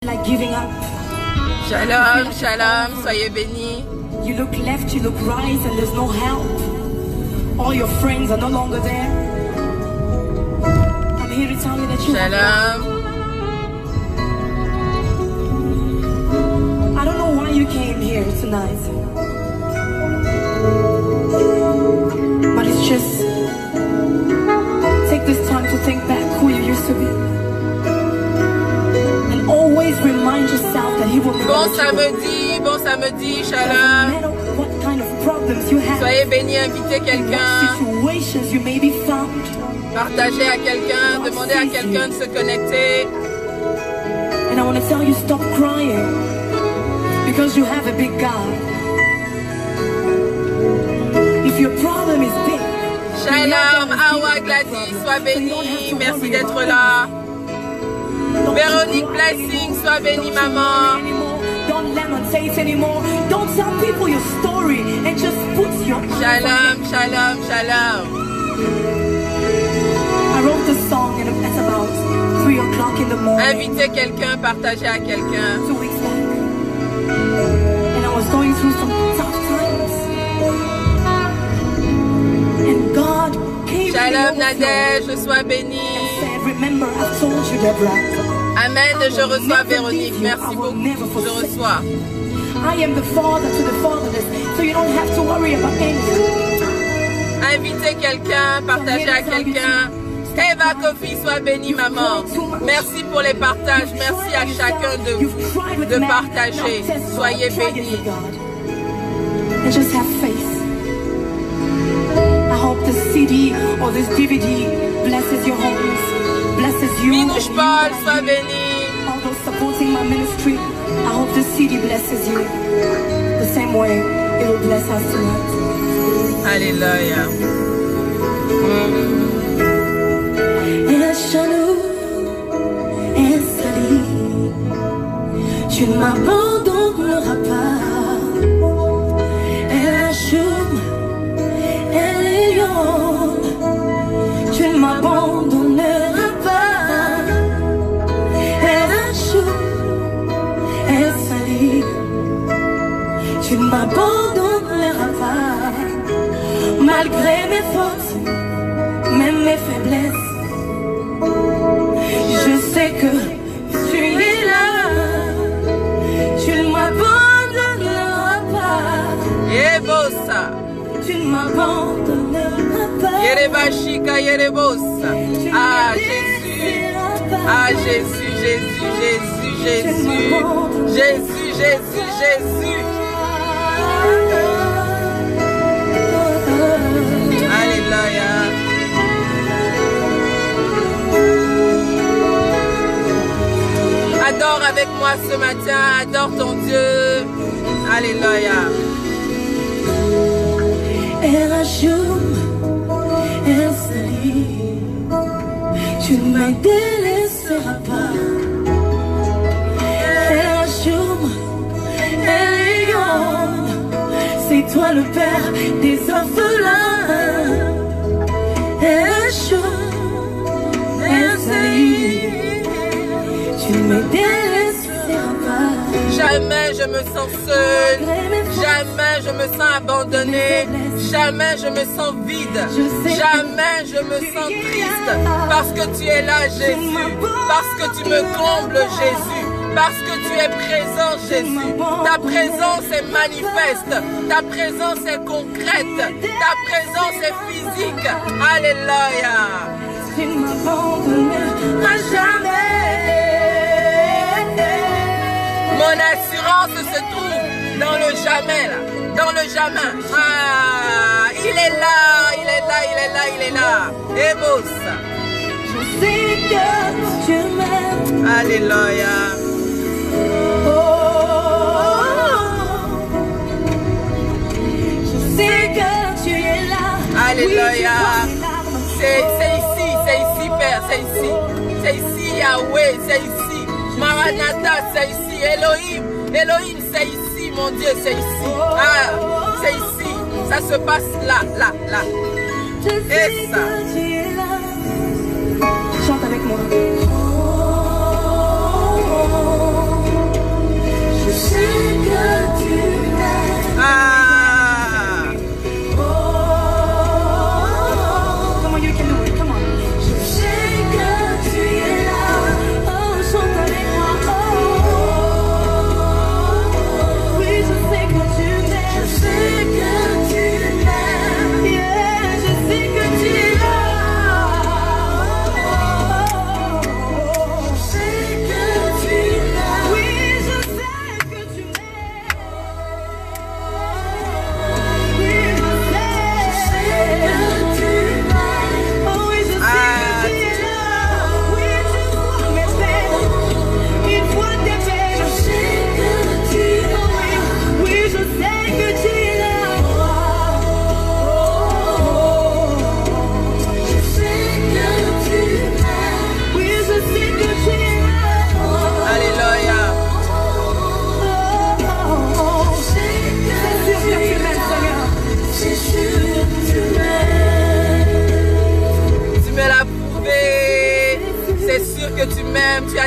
Like giving up. Shalom, shalom, soyez bénis. You look left, you look right, and there's no help. All your friends are no longer there. I'm here to tell you that you Shalom. I don't know why you came here tonight, but it's just take this time to think back who you used to be. Always remind yourself that he will never Bon samedi, shalom. no matter what kind of problems you have, Soyez bénis, invitez quelqu'un, situations you may be found. partagez à quelqu'un, demandez à quelqu'un de se connecter. And I want to tell you, stop crying, because you have a big God. If your problem is big, Shalom, Awa Gladys, sois bénie, merci d'être là. Véronique Blessing, sois bénie maman. Don't lamentate anymore. Don't tell people your story and just put your Shalom, shalom, shalom. I wrote this song and it's about 3 o'clock in the morning. Invitez quelqu'un, partagez à quelqu'un. 2 weeks back. And I was going through some tough times. And God came Shalom Nadège, sois bénie. said, remember, I told you, Deborah. Amen, je reçois Véronique, merci beaucoup, je reçois. I am the father to the fatherless, so you don't have to worry about anything. Invitez quelqu'un, partagez à quelqu'un. Eva Kofi, sois bénie maman. Merci pour les partages, merci à chacun de vous de partager. Soyez bénis. And just have faith. I hope this CD or this DVD blesses your homes, blesses you. Minouche Paul, sois béni. All those supporting my ministry, I hope this CD blesses you the same way it will bless us tonight. Alléluia. Tu ne m'abandonneras pas. El Hashum, El Elyon, tu ne m'abandonneras pas. El Hashum, El Sali, tu ne m'abandonneras pas. Malgré mes fautes, même mes faiblesses, je sais que tu es là. Tu ne m'abandonneras pas. Yebosa. Tu ne m'abandonneras pas. Yerebashika, Yerebosa. Ah Jésus. Ah Jésus, Jésus, Jésus, Jésus. Jésus, Jésus, Jésus. Alléluia. Adore avec moi ce matin, adore ton Dieu. Alléluia. El Hashum, El Sali, tu ne me délaisseras pas. El Hashum, El Elyon, c'est toi le Père des orphelins. El Hashum, El Sali, tu ne me délaisseras pas. Jamais je me sens seule, jamais je me sens abandonnée, jamais je me sens vide, jamais je me sens triste, parce que tu es là Jésus, parce que tu me combles Jésus, parce que tu es présent Jésus. Ta présence est manifeste, ta présence est concrète, ta présence est physique. Alléluia. Tu ne m'abandonneras jamais. Mon assurance se trouve dans le jamais là, dans le jamais. Ah, il est là, il est là, il est là, il est là. Et beau ça. Je sais que tu m'aimes. Alléluia. Je sais que tu es là. Alléluia. C'est ici, Père, c'est ici, Yahweh, c'est ici. Maranatha, c'est ici. Elohim, Elohim, c'est ici, mon Dieu, c'est ici. Ah, c'est ici. Ça se passe là, là, là. Et ça. Chante avec moi.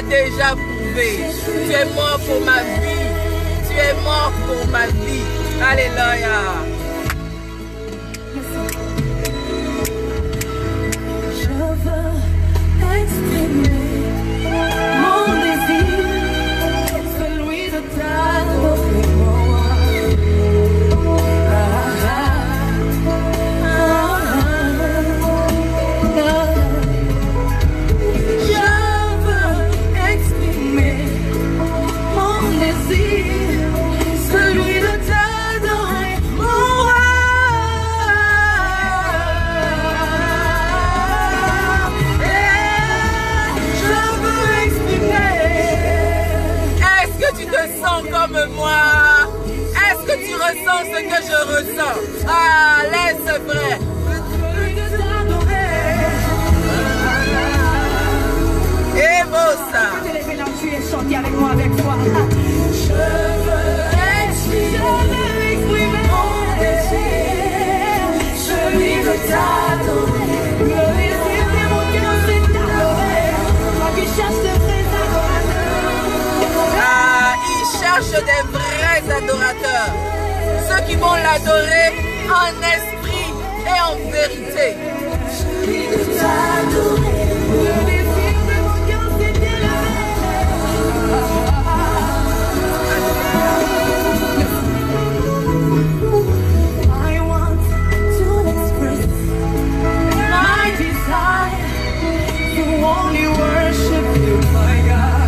déjà prouvé. Tu es mort pour ma vie. Tu es mort pour ma vie. Alléluia. Je veux exprimer mon désir, celui de t'adorer. Comme moi, est-ce que tu ressens ce que je ressens? Ah, laisse frère. Et beau ça. Tu t'es levé là, tu es chanté avec moi, avec toi. Je veux exprimer mon désir, celui de t'adorer. Le désir de mon cœur, c'est t'adorer. Moi qui cherche de vrais adorateurs. Ah, il cherche des vrais adorateurs. Ceux qui vont l'adorer en esprit et en vérité. Celui de t'adorer. Le désir de mon cœur, c'est t'élever. I want to express my desire to only worship you, my God.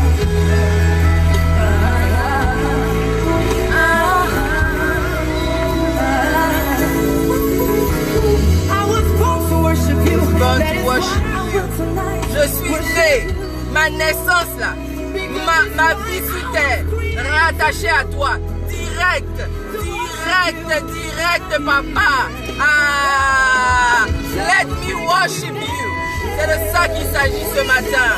Je suis né, ma naissance là, ma vie sur terre, rattachée à toi, direct, papa. Ah, let me worship you. C'est de ça qu'il s'agit ce matin.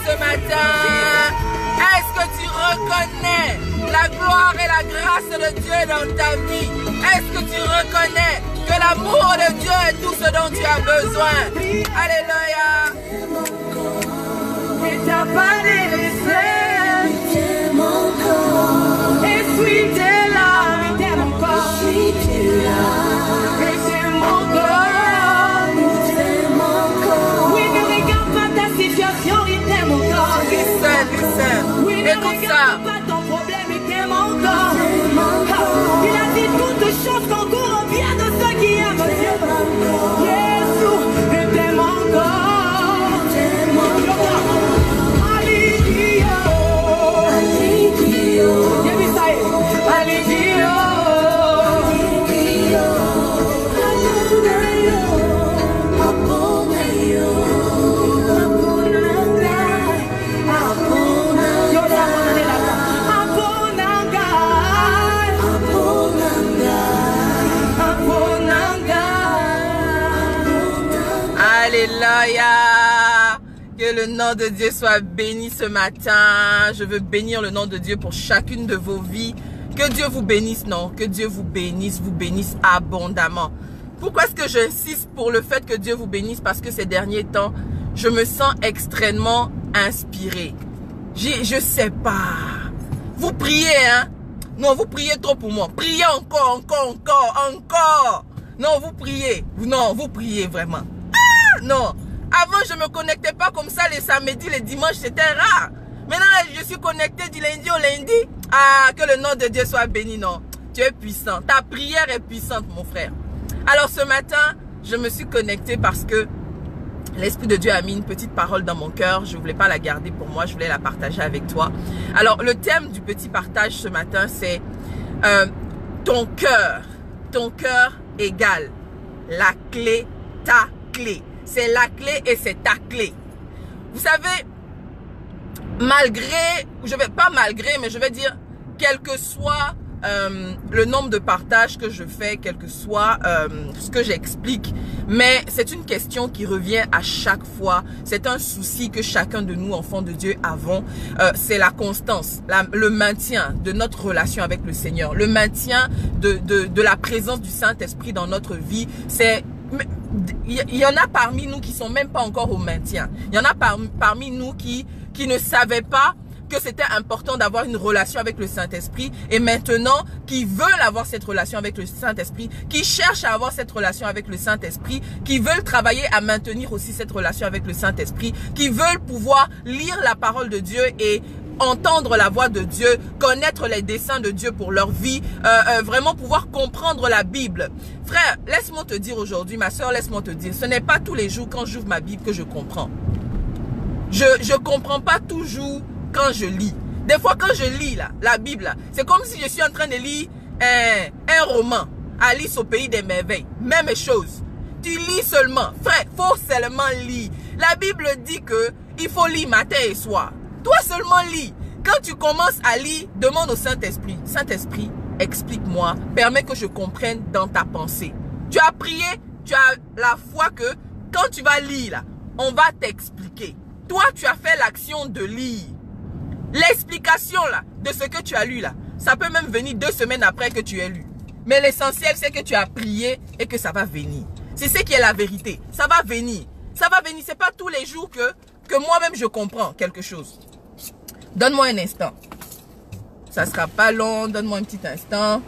Ce matin, est-ce que tu reconnais la gloire et la grâce de Dieu dans ta vie? Est-ce que tu reconnais que l'amour de Dieu est tout ce dont tu as besoin? Alléluia. Et t'as pas délaissé mon corps. Et suis t'es là, t'es mon corps. Et c'est mon corps. Oui, ne regarde pas ta Écoute ça. Pas ton problème, il t'aime encore. Il a dit toutes choses concourent au bien de ceux qui aiment Dieu. Jésus, il t'aime encore. Alléluia. Alléluia. Alléluia. Que le nom de Dieu soit béni ce matin. Je veux bénir le nom de Dieu pour chacune de vos vies. Que Dieu vous bénisse, non? Que Dieu vous bénisse abondamment. Pourquoi est-ce que j'insiste pour le fait que Dieu vous bénisse? Parce que ces derniers temps, je me sens extrêmement inspirée. Je sais pas. Vous priez, hein? Non, vous priez trop pour moi. Priez encore. Non, vous priez. Non, vous priez vraiment. Ah, non. Avant, je me connectais pas comme ça les samedis, les dimanches, c'était rare. Maintenant, je suis connecté du lundi au lundi. Ah, que le nom de Dieu soit béni, non. Tu es puissant. Ta prière est puissante, mon frère. Alors, ce matin, je me suis connecté parce que l'Esprit de Dieu a mis une petite parole dans mon cœur. Je ne voulais pas la garder pour moi, je voulais la partager avec toi. Alors, le thème du petit partage ce matin, c'est ton cœur. Ton cœur égale la clé, ta clé. C'est la clé et c'est ta clé. Vous savez, mais je vais dire, quel que soit le nombre de partages que je fais, quel que soit ce que j'explique, mais c'est une question qui revient à chaque fois. C'est un souci que chacun de nous, enfants de Dieu, avons. C'est la constance, le maintien de notre relation avec le Seigneur, le maintien de la présence du Saint-Esprit dans notre vie. Il y en a parmi nous qui sont même pas encore au maintien. Il y en a parmi nous qui ne savaient pas que c'était important d'avoir une relation avec le Saint-Esprit et maintenant qui veulent avoir cette relation avec le Saint-Esprit, qui cherchent à avoir cette relation avec le Saint-Esprit, qui veulent travailler à maintenir aussi cette relation avec le Saint-Esprit, qui veulent pouvoir lire la parole de Dieu et entendre la voix de Dieu, connaître les desseins de Dieu pour leur vie, vraiment pouvoir comprendre la Bible. Frère, laisse-moi te dire aujourd'hui, ma soeur, laisse-moi te dire, ce n'est pas tous les jours quand j'ouvre ma Bible que je comprends. Je comprends pas toujours quand je lis. Des fois quand je lis la Bible, c'est comme si je suis en train de lire un roman, Alice au pays des merveilles. Même chose. Tu lis seulement. Frère, faut seulement lire. La Bible dit que il faut lire matin et soir. Toi seulement lis. Quand tu commences à lire, demande au Saint-Esprit. Saint-Esprit, explique-moi, permets que je comprenne dans ta pensée. Tu as prié, tu as la foi que quand tu vas lire là, on va t'expliquer. Toi, tu as fait l'action de lire. L'explication là, de ce que tu as lu là, ça peut même venir 2 semaines après que tu aies lu. Mais l'essentiel, c'est que tu as prié et que ça va venir. C'est ce qui est la vérité. Ça va venir. Ça va venir. C'est pas tous les jours que moi-même je comprends quelque chose. Donne-moi un instant. Ça sera pas long. Donne-moi un petit instant.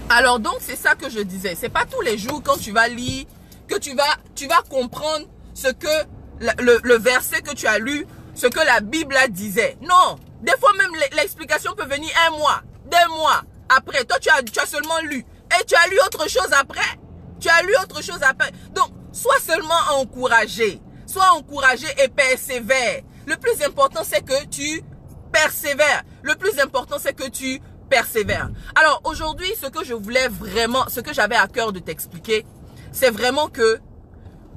Alors donc c'est ça que je disais. C'est pas tous les jours quand tu vas lire que tu vas comprendre ce que le verset que tu as lu, ce que la Bible disait. Non. Des fois même l'explication peut venir 1 mois, 2 mois après. Toi tu as seulement lu. Et tu as lu autre chose après. Tu as lu autre chose après. Donc, sois seulement encouragé. Sois encouragé et persévère. Le plus important, c'est que tu persévères. Le plus important, c'est que tu persévères. Alors, aujourd'hui, ce que je voulais vraiment, ce que j'avais à cœur de t'expliquer, c'est vraiment que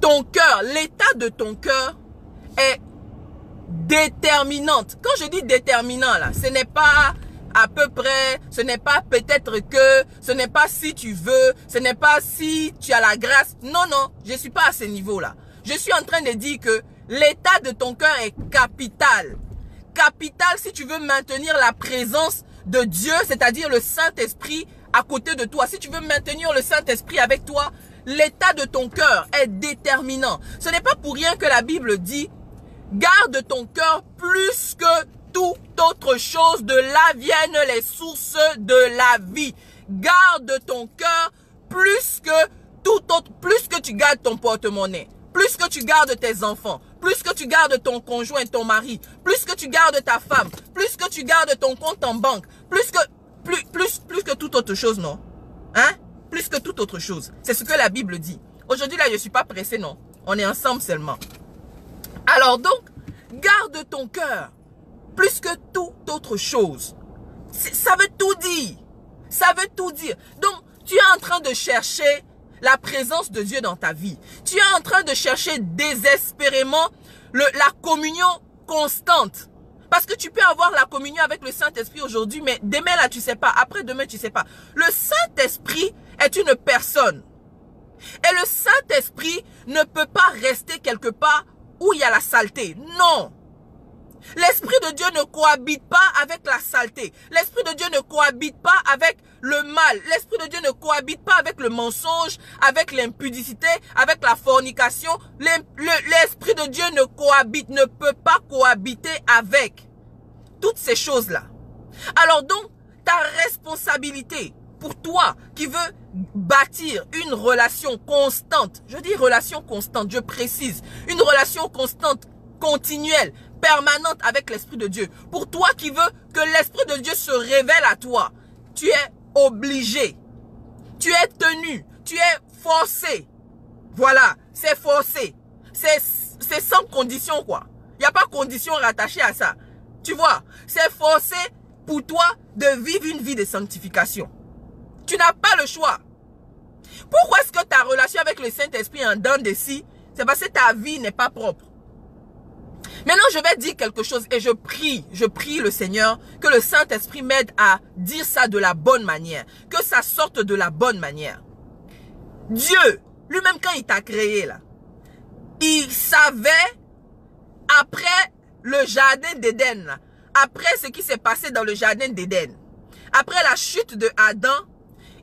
ton cœur, l'état de ton cœur est déterminante. Quand je dis déterminant, là, ce n'est pas à peu près, ce n'est pas peut-être que, ce n'est pas si tu veux, ce n'est pas si tu as la grâce. Non, non, je ne suis pas à ce niveau-là. Je suis en train de dire que l'état de ton cœur est capital. Capital si tu veux maintenir la présence de Dieu, c'est-à-dire le Saint-Esprit à côté de toi. Si tu veux maintenir le Saint-Esprit avec toi, l'état de ton cœur est déterminant. Ce n'est pas pour rien que la Bible dit, garde ton cœur plus que toute autre chose, de là viennent les sources de la vie. Garde ton cœur plus que que tu gardes ton porte-monnaie, plus que tu gardes tes enfants, plus que tu gardes ton conjoint, ton mari, plus que tu gardes ta femme, plus que tu gardes ton compte en banque, plus que toute autre chose, non? Hein? Plus que toute autre chose. C'est ce que la Bible dit. Aujourd'hui, là, je ne suis pas pressé, non. On est ensemble seulement. Alors donc, garde ton cœur plus que toute autre chose. Ça veut tout dire. Ça veut tout dire. Donc, tu es en train de chercher la présence de Dieu dans ta vie. Tu es en train de chercher désespérément la communion constante. Parce que tu peux avoir la communion avec le Saint-Esprit aujourd'hui, mais demain là, tu ne sais pas. Après-demain, tu ne sais pas. Le Saint-Esprit est une personne. Et le Saint-Esprit ne peut pas rester quelque part où il y a la saleté. Non. L'Esprit de Dieu ne cohabite pas avec la saleté. L'Esprit de Dieu ne cohabite pas avec le mal. L'Esprit de Dieu ne cohabite pas avec le mensonge, avec l'impudicité, avec la fornication. L'Esprit de Dieu ne peut pas cohabiter avec toutes ces choses-là. Alors donc, ta responsabilité pour toi qui veux bâtir une relation constante, je dis relation constante, je précise, une relation constante, continuelle, permanente avec l'Esprit de Dieu. Pour toi qui veux que l'Esprit de Dieu se révèle à toi, tu es obligé, tu es tenu, tu es forcé. Voilà, c'est forcé. C'est sans condition quoi. Il n'y a pas condition rattachée à ça. Tu vois, c'est forcé pour toi de vivre une vie de sanctification. Tu n'as pas le choix. Pourquoi est-ce que ta relation avec le Saint-Esprit est en dents de scie? C'est parce que ta vie n'est pas propre. Maintenant, je vais dire quelque chose et je prie le Seigneur que le Saint-Esprit m'aide à dire ça de la bonne manière, que ça sorte de la bonne manière. Dieu, lui-même quand il t'a créé là, il savait après le jardin d'Éden, après ce qui s'est passé dans le jardin d'Éden, après la chute de Adam,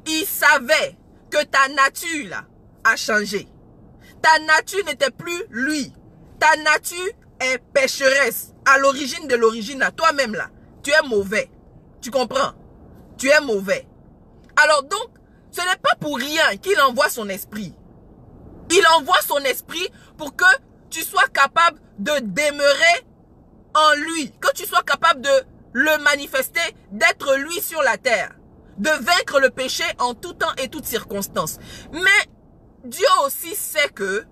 il savait que ta nature là a changé. Ta nature n'était plus lui. Ta nature est pécheresse. À l'origine de l'origine là, toi-même là, tu es mauvais. Tu comprends? Tu es mauvais. Alors donc, ce n'est pas pour rien qu'il envoie son esprit. Il envoie son esprit pour que tu sois capable de demeurer en lui. Que tu sois capable de le manifester, d'être lui sur la terre. De vaincre le péché en tout temps et toutes circonstances. Mais Dieu aussi sait que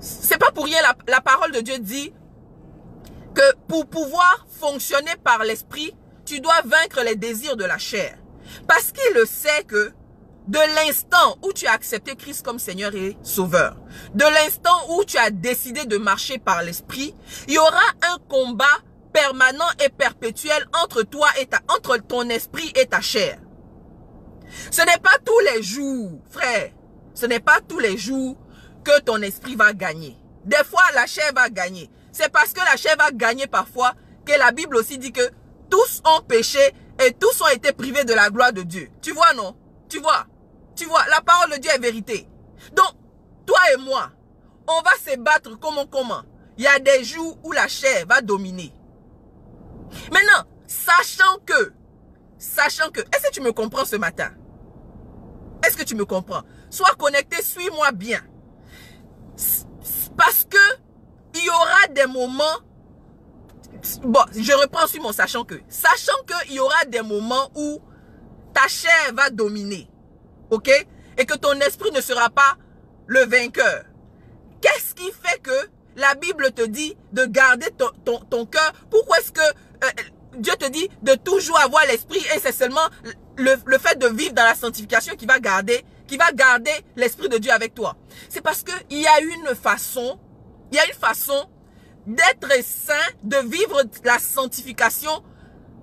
c'est pas pour rien la parole de Dieu dit que pour pouvoir fonctionner par l'esprit, tu dois vaincre les désirs de la chair. Parce qu'il le sait que de l'instant où tu as accepté Christ comme Seigneur et Sauveur, de l'instant où tu as décidé de marcher par l'esprit, il y aura un combat permanent et perpétuel entre toi et entre ton esprit et ta chair. Ce n'est pas tous les jours, frère, ce n'est pas tous les jours que ton esprit va gagner. Des fois, la chair va gagner. C'est parce que la chair va gagner parfois que la Bible aussi dit que tous ont péché et tous ont été privés de la gloire de Dieu. Tu vois, non? Tu vois, la parole de Dieu est vérité. Donc, toi et moi, on va se battre comment? Il y a des jours où la chair va dominer. Maintenant, sachant que, est-ce que tu me comprends ce matin? Est-ce que tu me comprends? Sois connecté, suis-moi bien. Parce que il y aura des moments, bon, je reprends sur mon sachant qu'il y aura des moments où ta chair va dominer, ok? Et que ton esprit ne sera pas le vainqueur. Qu'est-ce qui fait que la Bible te dit de garder ton cœur? Pourquoi est-ce que Dieu te dit de toujours avoir l'esprit et c'est seulement le fait de vivre dans la sanctification qui va garder l'esprit de Dieu avec toi? C'est parce que il y a une façon d'être saint, de vivre la sanctification,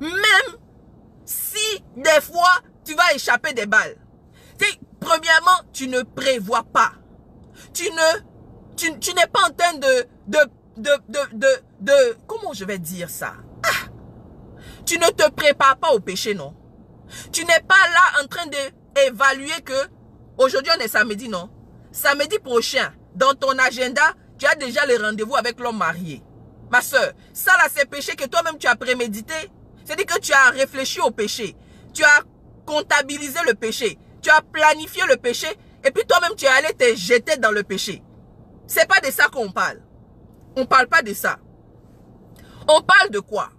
même si des fois tu vas échapper des balles. Premièrement, tu ne prévois pas. Tu n'es pas en train de comment je vais dire ça? Tu ne te prépares pas au péché, non? Tu n'es pas là en train d'évaluer que aujourd'hui on est samedi, non? Samedi prochain, dans ton agenda, tu as déjà le rendez-vous avec l'homme marié. Ma soeur, ça là c'est péché que toi-même tu as prémédité. C'est-à-dire que tu as réfléchi au péché. Tu as comptabilisé le péché. Tu as planifié le péché Et puis toi-même, tu es allé te jeter dans le péché. C'est pas de ça qu'on parle. On parle pas de ça. On parle de quoi?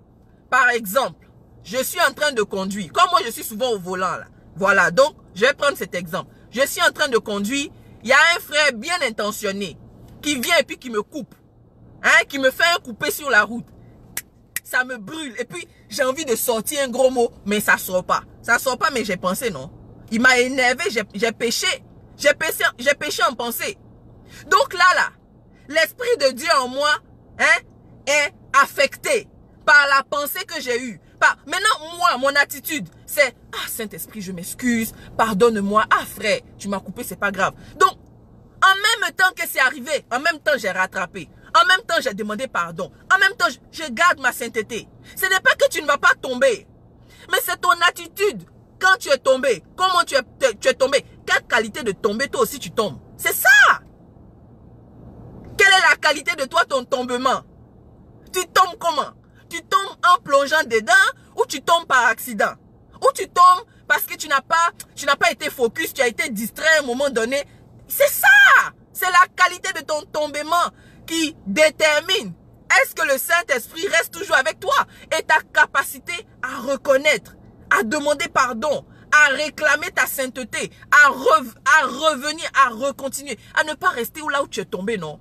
Par exemple, je suis en train de conduire. Comme moi, je suis souvent au volant là. Voilà, donc, je vais prendre cet exemple. Je suis en train de conduire. Il y a un frère bien intentionné qui vient et puis qui me coupe. Hein, qui me fait un coupé sur la route. Ça me brûle. Et puis, j'ai envie de sortir un gros mot, mais ça sort pas. Ça sort pas, mais j'ai pensé, non. Il m'a énervé, j'ai péché. J'ai péché en pensée. Donc là, l'esprit de Dieu en moi, hein, est affecté par la pensée que j'ai eue. Maintenant, moi, mon attitude, c'est, ah, Saint-Esprit, je m'excuse, pardonne-moi. Ah, frère, tu m'as coupé, c'est pas grave. Donc, en même temps que c'est arrivé, en même temps, j'ai rattrapé. En même temps, j'ai demandé pardon. En même temps, je garde ma sainteté. Ce n'est pas que tu ne vas pas tomber. Mais c'est ton attitude. Quand tu es tombé, comment tu es tombé? Quelle qualité de tomber, toi aussi tu tombes? C'est ça. Quelle est la qualité de toi, ton tombement? Tu tombes comment? Tu tombes en plongeant dedans ou tu tombes par accident? Ou tu tombes parce que tu n'as pas été focus, tu as été distrait à un moment donné. C'est ça. C'est la qualité de ton tombement qui détermine est-ce que le Saint-Esprit reste toujours avec toi et ta capacité à reconnaître, à demander pardon, à réclamer ta sainteté, à revenir, à recontinuer, à ne pas rester là où tu es tombé, non?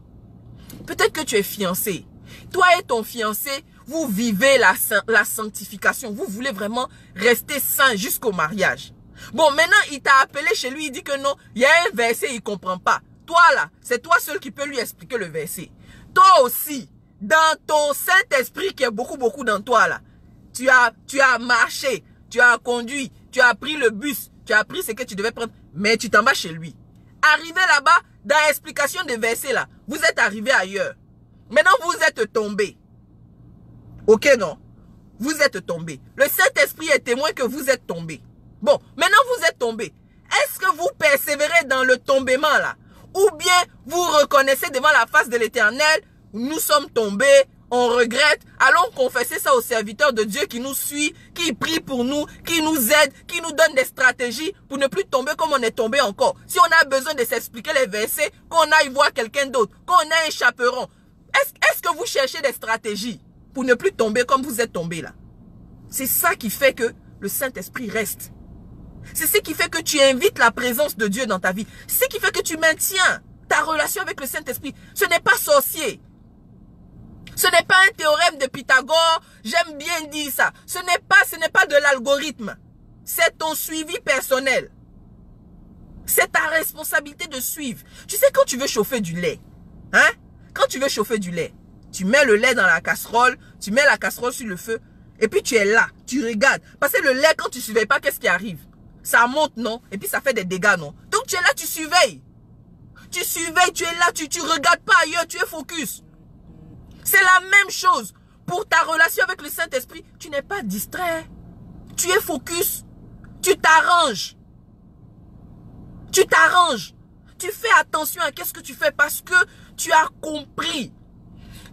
Peut-être que tu es fiancé. Toi et ton fiancé, vous vivez la sanctification. Vous voulez vraiment rester saint jusqu'au mariage. Bon, maintenant, il t'a appelé chez lui, il dit que non, il y a un verset, il ne comprend pas. Toi là, c'est toi seul qui peux lui expliquer le verset. Toi aussi, dans ton Saint-Esprit qui est beaucoup dans toi là, tu as marché, tu as conduit, tu as pris le bus, tu as pris ce que tu devais prendre, mais tu t'en vas chez lui. Arrivé là-bas, dans l'explication des versets là, vous êtes arrivé ailleurs. Maintenant, vous êtes tombé. Ok, non? Vous êtes tombé. Le Saint-Esprit est témoin que vous êtes tombé. Bon, maintenant vous êtes tombé. Est-ce que vous persévérez dans le tombement là? Ou bien vous reconnaissez devant la face de l'Éternel, nous sommes tombés, on regrette, allons confesser ça aux serviteurs de Dieu qui nous suit, qui prie pour nous, qui nous aide, qui nous donne des stratégies pour ne plus tomber comme on est tombé encore. Si on a besoin de s'expliquer les versets, qu'on aille voir quelqu'un d'autre, qu'on ait un chaperon. Est-ce que vous cherchez des stratégies pour ne plus tomber comme vous êtes tombé là? C'est ça qui fait que le Saint-Esprit reste. C'est ce qui fait que tu invites la présence de Dieu dans ta vie. C'est ce qui fait que tu maintiens ta relation avec le Saint-Esprit. Ce n'est pas sorcier. Ce n'est pas un théorème de Pythagore. J'aime bien dire ça. Ce n'est pas de l'algorithme. C'est ton suivi personnel. C'est ta responsabilité de suivre. Tu sais, quand tu veux chauffer du lait, hein? Quand tu veux chauffer du lait, tu mets le lait dans la casserole, tu mets la casserole sur le feu, et puis tu es là, tu regardes. Parce que le lait, quand tu ne surveilles pas, qu'est-ce qui arrive? Ça monte, non? Et puis ça fait des dégâts, non? Donc tu es là, tu surveilles. Tu surveilles, tu es là, tu ne regardes pas ailleurs, tu es focus. C'est la même chose. Pour ta relation avec le Saint-Esprit, tu n'es pas distrait. Tu es focus. Tu t'arranges. Tu t'arranges. Tu fais attention à qu'est-ce que tu fais parce que tu as compris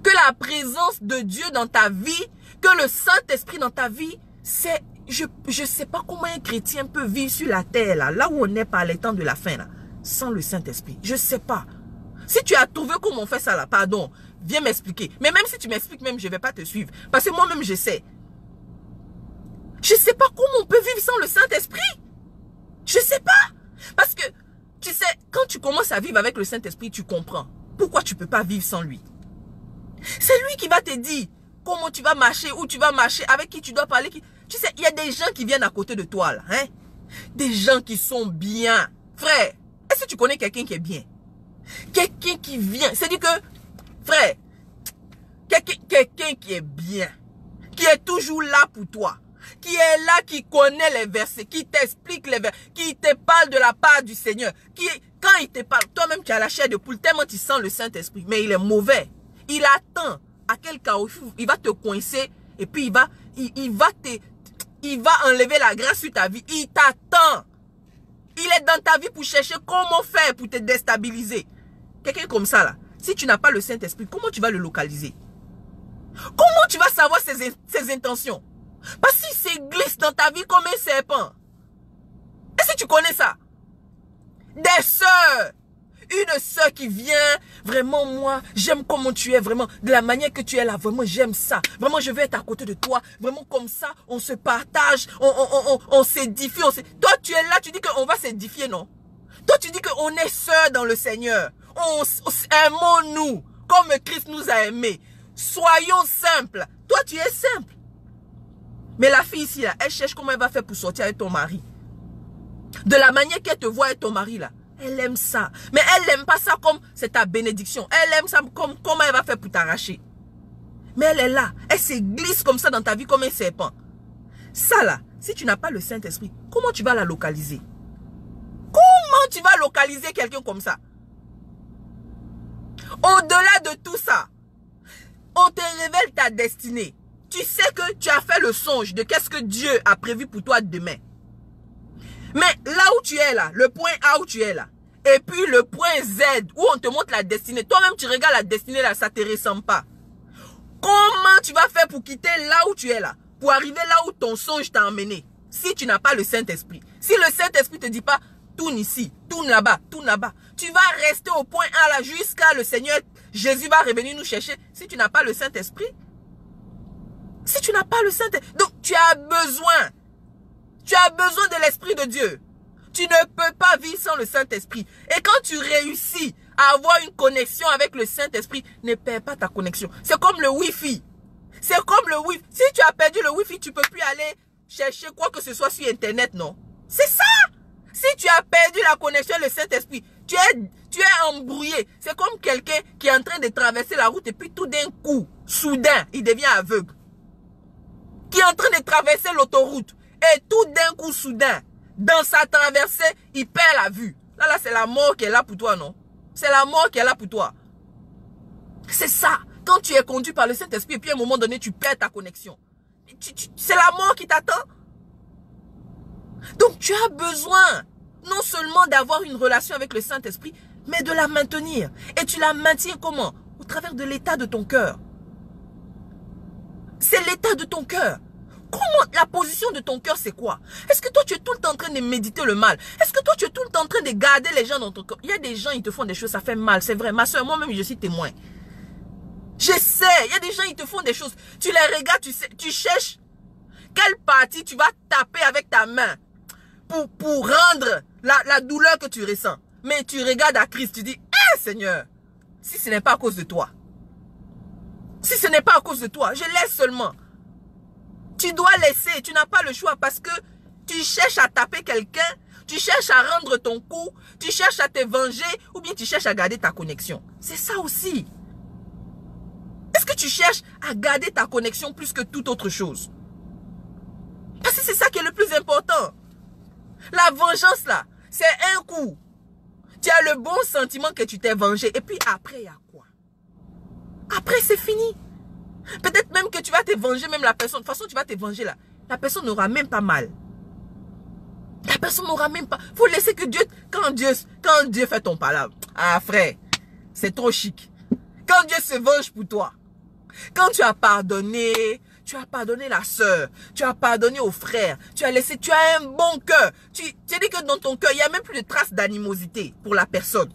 que la présence de Dieu dans ta vie, que le Saint-Esprit dans ta vie, c'est... Je ne sais pas comment un chrétien peut vivre sur la terre, là où on est par les temps de la fin, là, sans le Saint-Esprit. Je ne sais pas. Si tu as trouvé comment on fait ça, là, pardon, viens m'expliquer. Mais même si tu m'expliques, même je ne vais pas te suivre. Parce que moi-même, je sais. Je ne sais pas comment on peut vivre sans le Saint-Esprit. Je ne sais pas. Parce que, tu sais, quand tu commences à vivre avec le Saint-Esprit, tu comprends pourquoi tu ne peux pas vivre sans lui. C'est lui qui va te dire comment tu vas marcher, où tu vas marcher, avec qui tu dois parler. Tu sais, il y a des gens qui viennent à côté de toi, là. Hein? Des gens qui sont bien. Frère, est-ce que tu connais quelqu'un qui est bien? Quelqu'un qui vient. C'est-à-dire que, frère, quelqu'un qui est bien, qui est toujours là pour toi, qui est là, qui connaît les versets, qui t'explique les versets, qui te parle de la part du Seigneur, quand il te parle, toi-même tu as la chair de poule, tellement tu sens le Saint-Esprit, mais il est mauvais. Il attend à quel cas il va te coincer et puis il va enlever la grâce sur ta vie. Il t'attend. Il est dans ta vie pour chercher comment faire pour te déstabiliser. Quelqu'un comme ça là, si tu n'as pas le Saint-Esprit, comment tu vas le localiser? Comment tu vas savoir ses intentions? Parce qu'il se glisse dans ta vie comme un serpent. Est-ce que tu connais ça? Des sœurs. Une sœur qui vient, vraiment moi, j'aime comment tu es, vraiment, de la manière que tu es là, vraiment j'aime ça. Vraiment je veux être à côté de toi, vraiment comme ça, on se partage, on s'édifie. Toi tu es là, tu dis qu'on va s'édifier, non? Toi tu dis qu'on est sœurs dans le Seigneur. Aimons-nous comme Christ nous a aimés. Soyons simples. Toi tu es simple. Mais la fille ici, là, elle cherche comment elle va faire pour sortir avec ton mari. De la manière qu'elle te voit avec ton mari là. Elle aime ça. Mais elle n'aime pas ça comme c'est ta bénédiction. Elle aime ça comme comment elle va faire pour t'arracher. Mais elle est là. Elle se glisse comme ça dans ta vie comme un serpent. Ça là, si tu n'as pas le Saint-Esprit, comment tu vas la localiser? Comment tu vas localiser quelqu'un comme ça? Au-delà de tout ça, on te révèle ta destinée. Tu sais que tu as fait le songe de qu'est-ce que Dieu a prévu pour toi demain. Mais là où tu es là, le point A où tu es là, et puis le point Z où on te montre la destinée, toi-même tu regardes la destinée là, ça ne te ressemble pas. Comment tu vas faire pour quitter là où tu es là, pour arriver là où ton songe t'a emmené, si tu n'as pas le Saint-Esprit? Si le Saint-Esprit ne te dit pas, tourne ici, tourne là-bas, tu vas rester au point A là jusqu'à le Seigneur, Jésus va revenir nous chercher, si tu n'as pas le Saint-Esprit. Si tu n'as pas le Saint-Esprit, donc tu as besoin de l'Esprit de Dieu. Tu ne peux pas vivre sans le Saint-Esprit. Et quand tu réussis à avoir une connexion avec le Saint-Esprit, ne perds pas ta connexion. C'est comme le Wi-Fi. C'est comme le Wi-Fi. Si tu as perdu le Wi-Fi, tu ne peux plus aller chercher quoi que ce soit sur Internet, non? C'est ça! Si tu as perdu la connexion avec le Saint-Esprit, tu es embrouillé. C'est comme quelqu'un qui est en train de traverser la route et puis tout d'un coup, soudain, il devient aveugle. Qui est en train de traverser l'autoroute. Et tout d'un coup, soudain, dans sa traversée, il perd la vue. Là, c'est la mort qui est là pour toi, non? C'est la mort qui est là pour toi. C'est ça. Quand tu es conduit par le Saint-Esprit, et puis à un moment donné, tu perds ta connexion. C'est la mort qui t'attend. Donc, tu as besoin, non seulement d'avoir une relation avec le Saint-Esprit, mais de la maintenir. Et tu la maintiens comment? Au travers de l'état de ton cœur. C'est l'état de ton cœur. Comment la position de ton cœur, c'est quoi? Est-ce que toi, tu es tout le temps en train de méditer le mal? Est-ce que toi, tu es tout le temps en train de garder les gens dans ton cœur? Il y a des gens, ils te font des choses, ça fait mal, c'est vrai. Ma soeur, moi-même, je suis témoin. Je sais, il y a des gens, ils te font des choses. Tu les regardes, tu sais, tu cherches quelle partie tu vas taper avec ta main pour rendre la douleur que tu ressens. Mais tu regardes à Christ, tu dis, eh Seigneur, si ce n'est pas à cause de toi, si ce n'est pas à cause de toi, je laisse seulement. Tu dois laisser, tu n'as pas le choix parce que tu cherches à taper quelqu'un, tu cherches à rendre ton coup, tu cherches à te venger ou bien tu cherches à garder ta connexion. C'est ça aussi. Est-ce que tu cherches à garder ta connexion plus que toute autre chose? Parce que c'est ça qui est le plus important. La vengeance là, c'est un coup. Tu as le bon sentiment que tu t'es vengé et puis après il y a quoi? Après c'est fini. Peut-être même que tu vas te venger, même la personne. De toute façon, tu vas te venger là. La personne n'aura même pas mal. La personne n'aura même pas. Il faut laisser que Dieu, quand Dieu fait ton palabre. Ah frère, c'est trop chic. Quand Dieu se venge pour toi. Quand tu as pardonné la sœur, tu as pardonné au frère, tu as un bon cœur. Tu dis que dans ton cœur, il n'y a même plus de traces d'animosité pour la personne.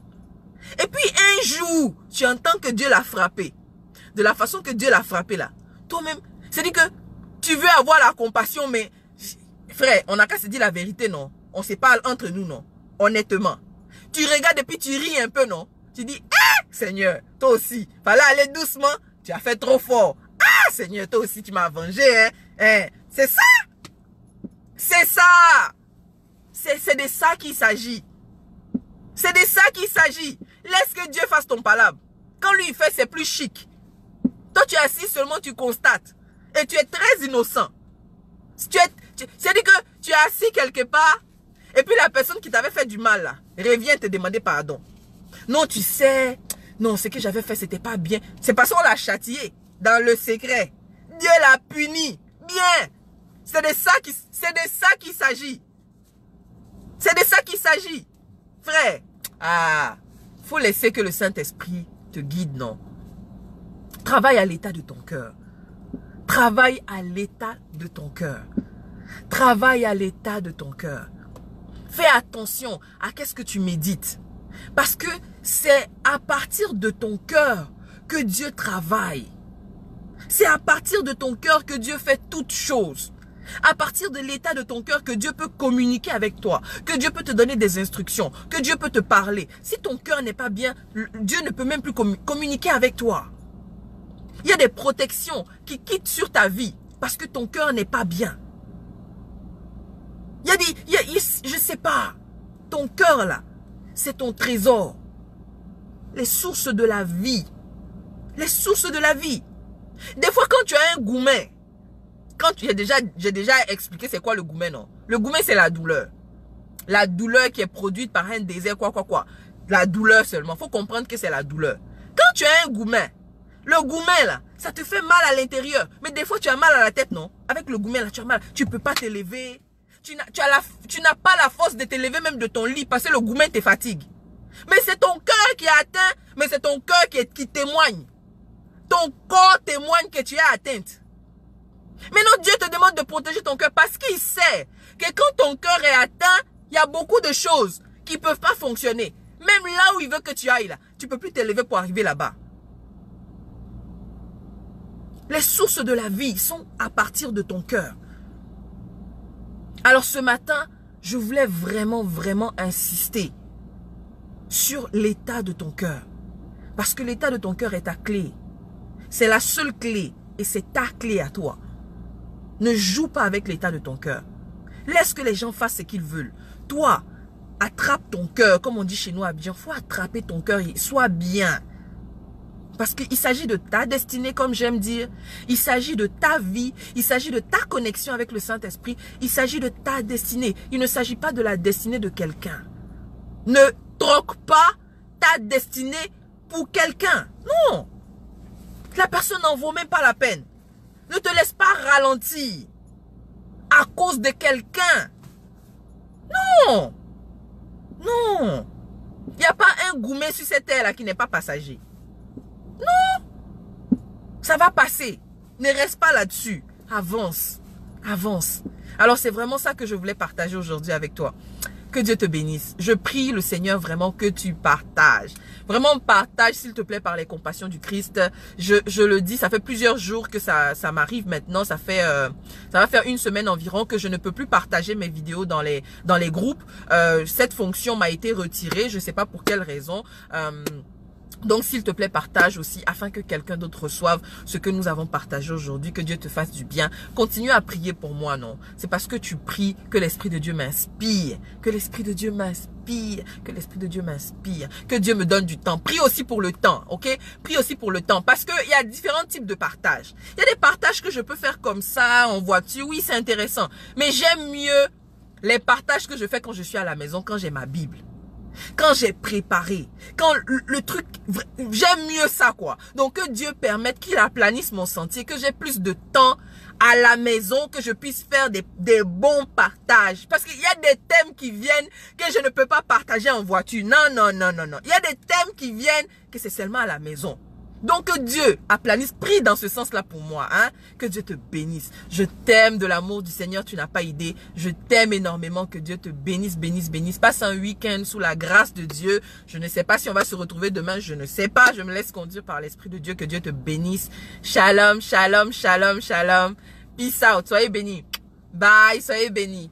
Et puis un jour, tu entends que Dieu l'a frappé. De la façon que Dieu l'a frappé là. Toi-même, c'est-à-dire que tu veux avoir la compassion, mais frère, on n'a qu'à se dire la vérité, non? On se parle entre nous, non? Honnêtement. Tu regardes et puis tu ris un peu, non? Tu dis, ah, Seigneur, toi aussi, fallait aller doucement, tu as fait trop fort. Ah, Seigneur, toi aussi, tu m'as vengé, hein? C'est ça! C'est ça! C'est de ça qu'il s'agit. C'est de ça qu'il s'agit. Laisse que Dieu fasse ton palabre. Quand lui il fait, c'est plus chic. Toi, tu es assis seulement, tu constates. Et tu es très innocent. C'est-à-dire que tu es assis quelque part, et puis la personne qui t'avait fait du mal, là, revient te demander pardon. Non, tu sais, non, ce que j'avais fait, c'était pas bien. C'est parce qu'on l'a châtié, dans le secret. Dieu l'a puni. Bien. C'est de ça qu'il s'agit. C'est de ça qu'il s'agit. Frère, faut laisser que le Saint-Esprit te guide, non? Travaille à l'état de ton cœur. Travaille à l'état de ton cœur. Travaille à l'état de ton cœur. Fais attention à qu'est-ce que tu médites. Parce que c'est à partir de ton cœur que Dieu travaille. C'est à partir de ton cœur que Dieu fait toutes choses. À partir de l'état de ton cœur que Dieu peut communiquer avec toi, que Dieu peut te donner des instructions, que Dieu peut te parler. Si ton cœur n'est pas bien, Dieu ne peut même plus communiquer avec toi. Il y a des protections qui quittent sur ta vie parce que ton cœur n'est pas bien. Je sais pas, ton cœur là, c'est ton trésor. Les sources de la vie. Les sources de la vie. Des fois quand tu as un goumen, j'ai déjà expliqué c'est quoi le goumen, non? Le goumen c'est la douleur. La douleur qui est produite par un désert, quoi. La douleur seulement. Faut comprendre que c'est la douleur. Quand tu as un goumen, le goumen là, ça te fait mal à l'intérieur. Mais des fois tu as mal à la tête, non? Avec le goumen là, tu as mal. Tu peux pas te lever. Tu n'as pas la force de te lever même de ton lit parce que le goumen te fatigue. Mais c'est ton cœur qui est atteint, mais c'est ton cœur qui témoigne. Ton corps témoigne que tu es atteinte. Maintenant, Dieu te demande de protéger ton cœur parce qu'il sait que quand ton cœur est atteint, il y a beaucoup de choses qui ne peuvent pas fonctionner. Même là où il veut que tu ailles, là, tu ne peux plus te lever pour arriver là-bas. Les sources de la vie sont à partir de ton cœur. Alors ce matin, je voulais vraiment insister sur l'état de ton cœur. Parce que l'état de ton cœur est ta clé. C'est la seule clé et c'est ta clé à toi. Ne joue pas avec l'état de ton cœur. Laisse que les gens fassent ce qu'ils veulent. Toi, attrape ton cœur. Comme on dit chez nous à Abidjan, il faut attraper ton cœur et sois bien. Parce qu'il s'agit de ta destinée, comme j'aime dire. Il s'agit de ta vie. Il s'agit de ta connexion avec le Saint-Esprit. Il s'agit de ta destinée. Il ne s'agit pas de la destinée de quelqu'un. Ne troque pas ta destinée pour quelqu'un. Non. La personne n'en vaut même pas la peine. Ne te laisse pas ralentir à cause de quelqu'un. Non. Non. Il n'y a pas un goumet sur cette terre-là qui n'est pas passager. Non. Ça va passer. Ne reste pas là-dessus. Avance. Avance. Alors c'est vraiment ça que je voulais partager aujourd'hui avec toi. Que Dieu te bénisse. Je prie le Seigneur vraiment que tu partages. Vraiment partage s'il te plaît par les compassions du Christ. Je le dis, ça fait plusieurs jours que ça m'arrive maintenant. Ça va faire une semaine environ que je ne peux plus partager mes vidéos dans les groupes. Cette fonction m'a été retirée. Je ne sais pas pour quelle raison. Donc, s'il te plaît, partage aussi afin que quelqu'un d'autre reçoive ce que nous avons partagé aujourd'hui. Que Dieu te fasse du bien. Continue à prier pour moi, non? C'est parce que tu pries que l'Esprit de Dieu m'inspire. Que l'Esprit de Dieu m'inspire. Que l'Esprit de Dieu m'inspire. Que Dieu me donne du temps. Prie aussi pour le temps, ok? Prie aussi pour le temps. Parce qu'il y a différents types de partages. Il y a des partages que je peux faire comme ça, en voiture. Oui, c'est intéressant. Mais j'aime mieux les partages que je fais quand je suis à la maison, quand j'ai ma Bible. Quand j'ai préparé, quand le truc, j'aime mieux ça quoi. Donc que Dieu permette qu'il aplanisse mon sentier, que j'ai plus de temps à la maison, que je puisse faire des bons partages. Parce qu'il y a des thèmes qui viennent que je ne peux pas partager en voiture. Non. Il y a des thèmes qui viennent que c'est seulement à la maison. Donc que Dieu aplanisse, prie dans ce sens-là pour moi. Hein? Que Dieu te bénisse. Je t'aime de l'amour du Seigneur, tu n'as pas idée. Je t'aime énormément, que Dieu te bénisse, bénisse. Passe un week-end sous la grâce de Dieu. Je ne sais pas si on va se retrouver demain, je ne sais pas. Je me laisse conduire par l'Esprit de Dieu, que Dieu te bénisse. Shalom. Peace out, soyez bénis. Bye, soyez bénis.